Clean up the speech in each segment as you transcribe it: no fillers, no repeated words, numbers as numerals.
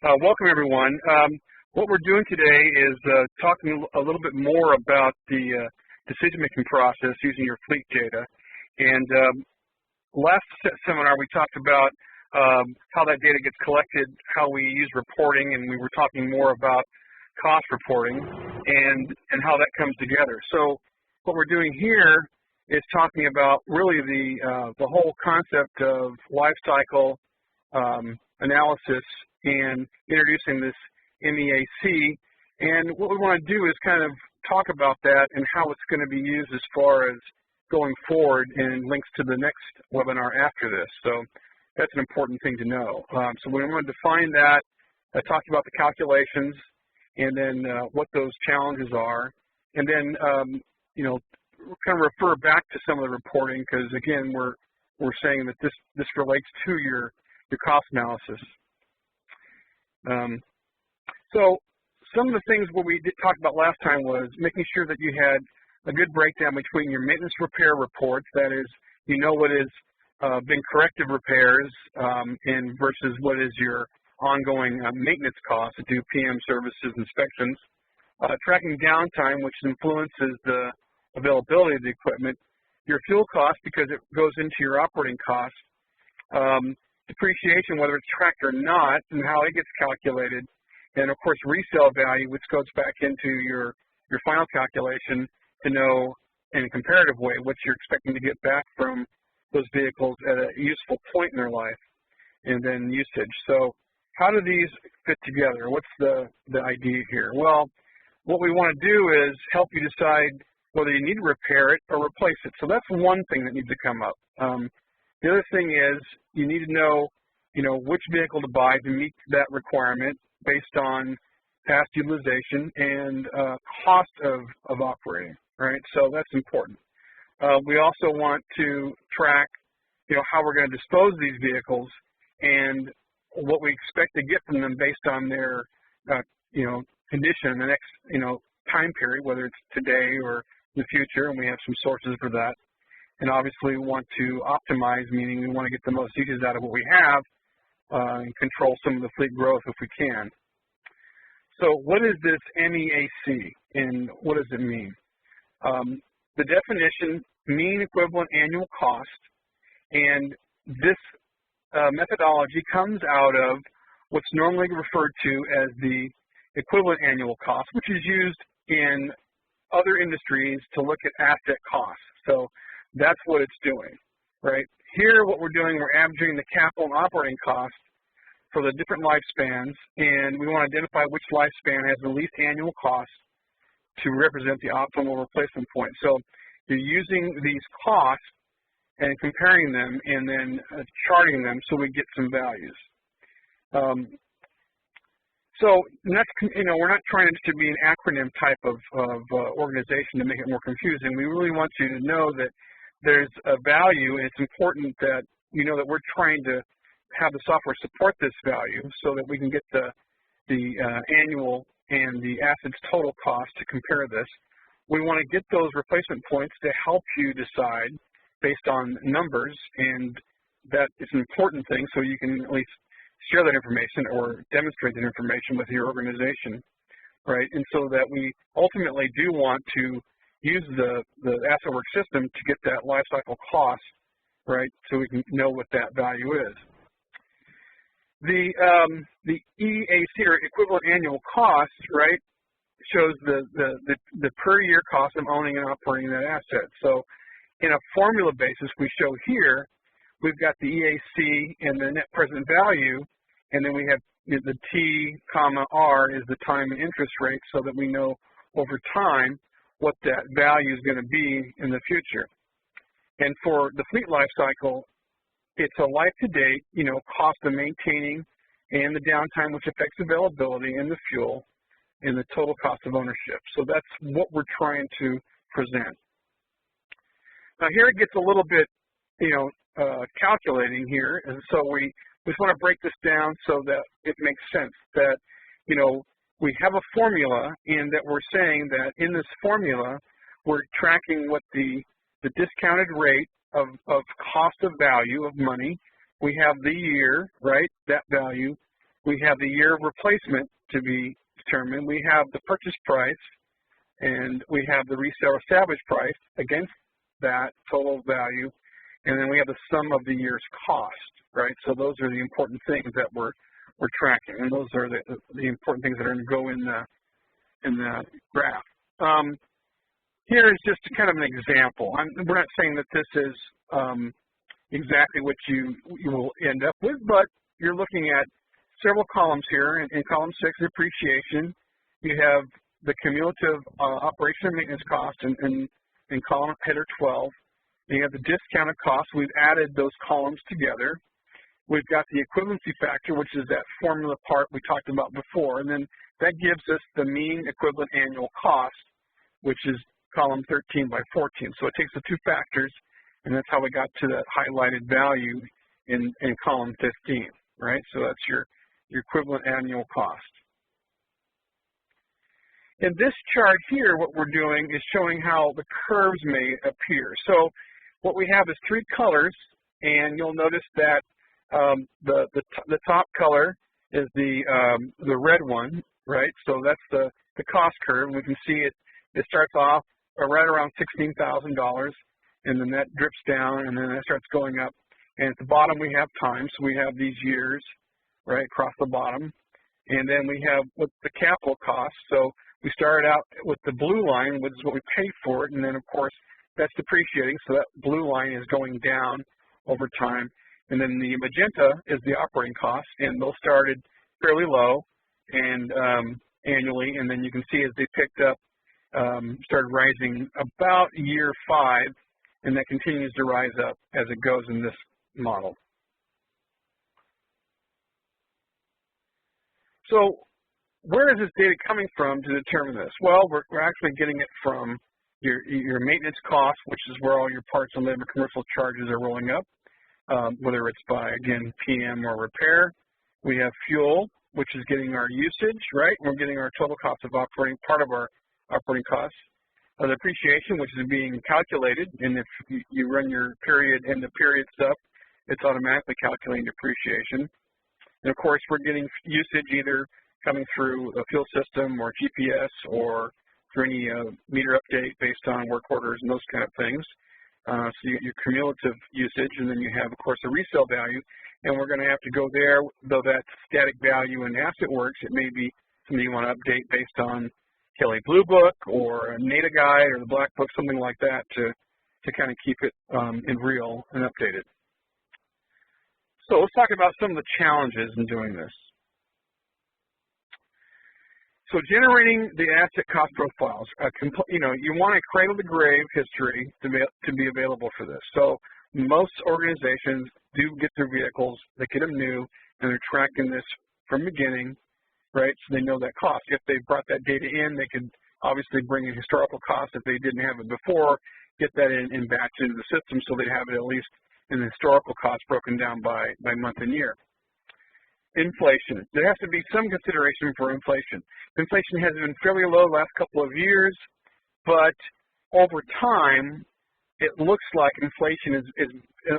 Welcome, everyone. What we're doing today is talking a little bit more about the decision-making process using your fleet data. And last seminar, we talked about how that data gets collected, how we use reporting, and we were talking more about cost reporting and how that comes together. So what we're doing here is talking about really the whole concept of life cycle analysis and introducing this MEAC. And what we want to do is kind of talk about that and how it's going to be used as far as going forward and links to the next webinar after this. So that's an important thing to know. So we want to define that, talk about the calculations, and then what those challenges are, and then kind of refer back to some of the reporting, because again we're saying that this relates to your cost analysis. So some of the things what we did talk about last time was making sure that you had a good breakdown between your maintenance repair reports, that is, you know what is been corrective repairs and versus what is your ongoing maintenance costs to do PM services, inspections, tracking downtime, which influences the availability of the equipment, your fuel cost because it goes into your operating costs, depreciation, whether it's tracked or not, and how it gets calculated, and of course resale value, which goes back into your final calculation to know in a comparative way what you're expecting to get back from those vehicles at a useful point in their life, and then usage. So how do these fit together? What's the idea here? Well, what we want to do is help you decide whether you need to repair it or replace it. So that's one thing that needs to come up. The other thing is you need to know, which vehicle to buy to meet that requirement based on past utilization and cost of operating, right? So that's important. We also want to track, how we're going to dispose of these vehicles and what we expect to get from them based on their, condition in the next, time period, whether it's today or in the future, and we have some sources for that. And obviously we want to optimize, meaning we want to get the most uses out of what we have and control some of the fleet growth if we can. So what is this MEAC and what does it mean? The definition, mean equivalent annual cost, and this methodology comes out of what's normally referred to as the equivalent annual cost, which is used in other industries to look at asset costs. So that's what it's doing, right? Here what we're doing, we're averaging the capital and operating costs for the different lifespans, and we want to identify which lifespan has the least annual cost to represent the optimal replacement point. So you're using these costs and comparing them and then charting them so we get some values. So that's, we're not trying to be an acronym type of organization to make it more confusing. We really want you to know that there's a value, and it's important that you know that we're trying to have the software support this value so that we can get the annual and the assets total cost to compare this. We want to get those replacement points to help you decide based on numbers, and that is an important thing so you can at least share that information or demonstrate that information with your organization, right? And so that we ultimately do want to use the asset work system to get that life cycle cost, right, so we can know what that value is. The EAC, or equivalent annual cost, right, shows the per year cost of owning and operating that asset. So in a formula basis we show here, we've got the EAC and the net present value, and then we have the T, comma, R is the time and interest rate so that we know over time what that value is going to be in the future. And for the fleet life cycle, it's a life-to-date, cost of maintaining and the downtime, which affects availability, and the fuel, and the total cost of ownership. So that's what we're trying to present. Now here it gets a little bit, calculating here, and so we just want to break this down so that it makes sense that, we have a formula, and that we're saying that in this formula, we're tracking what the discounted rate of cost of value of money. We have the year, right, that value, We have the year of replacement to be determined. We have the purchase price, and we have the resale or salvage price against that total value, and then we have the sum of the year's cost, right? So those are the important things that we're tracking, and those are the important things that are going to go in the graph. Here is just kind of an example. We're not saying that this is exactly what you will end up with, but you're looking at several columns here. In column 6, depreciation, you have the cumulative operation and maintenance cost in column header 12. You have the discounted cost. We've added those columns together. We've got the equivalency factor, which is that formula part we talked about before, and then that gives us the mean equivalent annual cost, which is column 13 by 14. So it takes the two factors, and that's how we got to that highlighted value in column 15, right? So that's your equivalent annual cost. In this chart here, what we're doing is showing how the curves may appear. So what we have is 3 colors, and you'll notice that the top color is the red one, right? So that's the cost curve. We can see it starts off right around $16,000, and then that drips down, and then it starts going up. And at the bottom we have time, so we have these years, right, across the bottom. And then we have what's the capital cost. So we started out with the blue line, which is what we paid for it, and then of course that's depreciating, so that blue line is going down over time. And then the magenta is the operating cost, and those started fairly low and annually, and then you can see as they picked up, started rising about year 5, and that continues to rise up as it goes in this model. So where is this data coming from to determine this? Well, we're actually getting it from your maintenance cost, which is where all your parts and labor commercial charges are rolling up, whether it's by, again, PM or repair. We have fuel, which is getting our usage, right? We're getting our total cost of operating, part of our operating costs. Depreciation, which is being calculated, and if you run your period and the period stuff, it's automatically calculating depreciation. And of course, we're getting usage either coming through a fuel system or GPS or through any meter update based on work orders and those kind of things. So you get your cumulative usage, and then you have, of course, a resale value. And we're going to have to go there, though that static value in Asset Works, it may be something you want to update based on Kelly Blue Book or a NADA Guide or the Black Book, something like that to kind of keep it in real and updated. So let's talk about some of the challenges in doing this. So generating the asset cost profiles, you want a cradle-to-grave history to be available for this. So most organizations do get their vehicles, they get them new, and they're tracking this from the beginning, right, so they know that cost. If they brought that data in, they could obviously bring in historical costs if they didn't have it before, get that in batch into the system so they'd have it at least in the historical costs broken down by month and year. Inflation. There has to be some consideration for inflation. Inflation has been fairly low the last couple of years, but over time, it looks like inflation is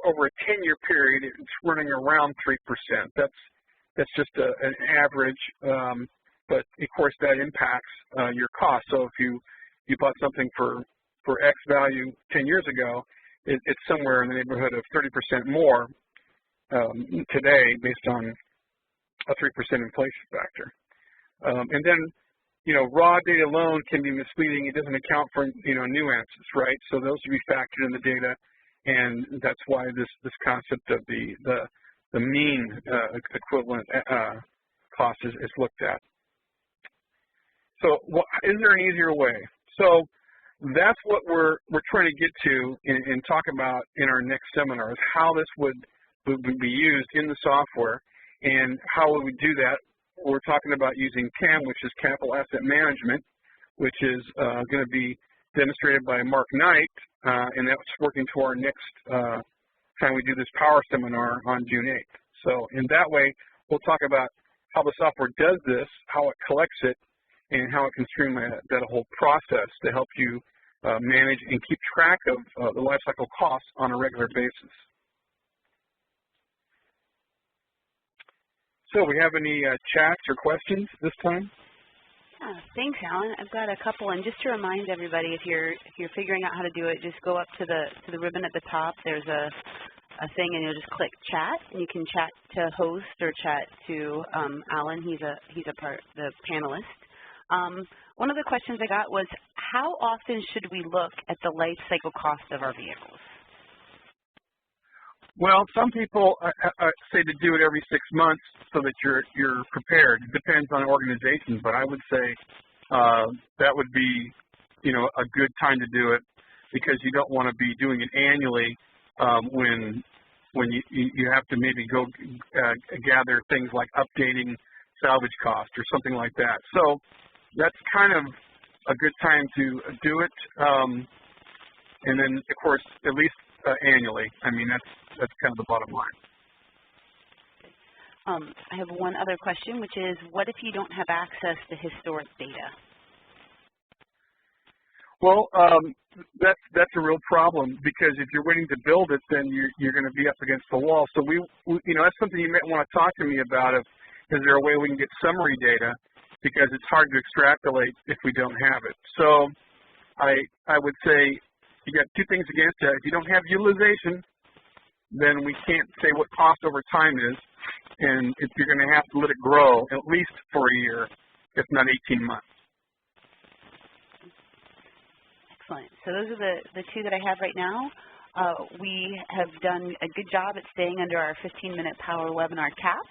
over a 10-year period, it's running around 3%. That's just an average, but of course that impacts your cost. So if you bought something for X value 10 years ago, it's somewhere in the neighborhood of 30% more today based on a 3% inflation factor. And then, raw data alone can be misleading. It doesn't account for, nuances, right? So those should be factored in the data, and that's why this concept of the mean equivalent cost is looked at. So is there an easier way? So that's what we're trying to get to and talk about in our next seminar, is how this would be used in the software. And how would we do that? We're talking about using CAM, which is Capital Asset Management, which is going to be demonstrated by Mark Knight, and that's working to our next time we do this power seminar on June 8th. So in that way, we'll talk about how the software does this, how it collects it, and how it can streamline that whole process to help you manage and keep track of the lifecycle costs on a regular basis. So we have any chats or questions this time? Yeah, thanks, Alan. I've got a couple, and just to remind everybody, if you're figuring out how to do it, just go up to the ribbon at the top. There's a thing, and you'll just click chat, and you can chat to host or chat to Alan. He's the panelist. One of the questions I got was, how often should we look at the life cycle cost of our vehicles? Well, some people say to do it every 6 months so that you're prepared. It depends on organizations, but I would say that would be, a good time to do it, because you don't want to be doing it annually when you have to maybe go gather things like updating salvage cost or something like that. So that's kind of a good time to do it, and then of course at least annually. I mean, that's kind of the bottom line. I have one other question, which is, what if you don't have access to historic data? Well, that's a real problem, because if you're waiting to build it, then you're going to be up against the wall. So we that's something you might want to talk to me about. Is there a way we can get summary data, because it's hard to extrapolate if we don't have it. So I would say you got two things against it. If you don't have utilization, then we can't say what cost over time is, and if you're going to have to let it grow at least for a year, if not 18 months. Excellent. So those are the two that I have right now. We have done a good job at staying under our 15-minute power webinar cap,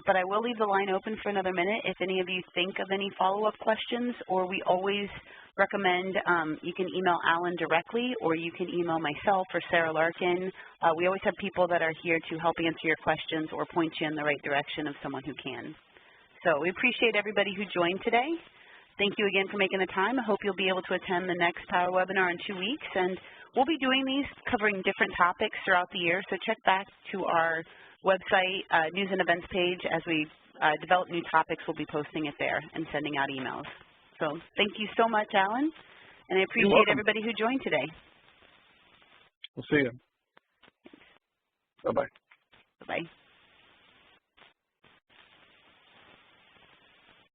but I will leave the line open for another minute if any of you think of any follow-up questions, or we always recommend you can email Alan directly, or you can email myself or Sarah Larkin. We always have people that are here to help answer your questions or point you in the right direction of someone who can. So we appreciate everybody who joined today. Thank you again for making the time. I hope you'll be able to attend the next Power Webinar in 2 weeks. And we'll be doing these covering different topics throughout the year, so check back to our website news and events page. As we develop new topics, we'll be posting it there and sending out emails. So thank you so much, Alan, and I appreciate everybody who joined today. We'll see you. Bye-bye. Bye-bye.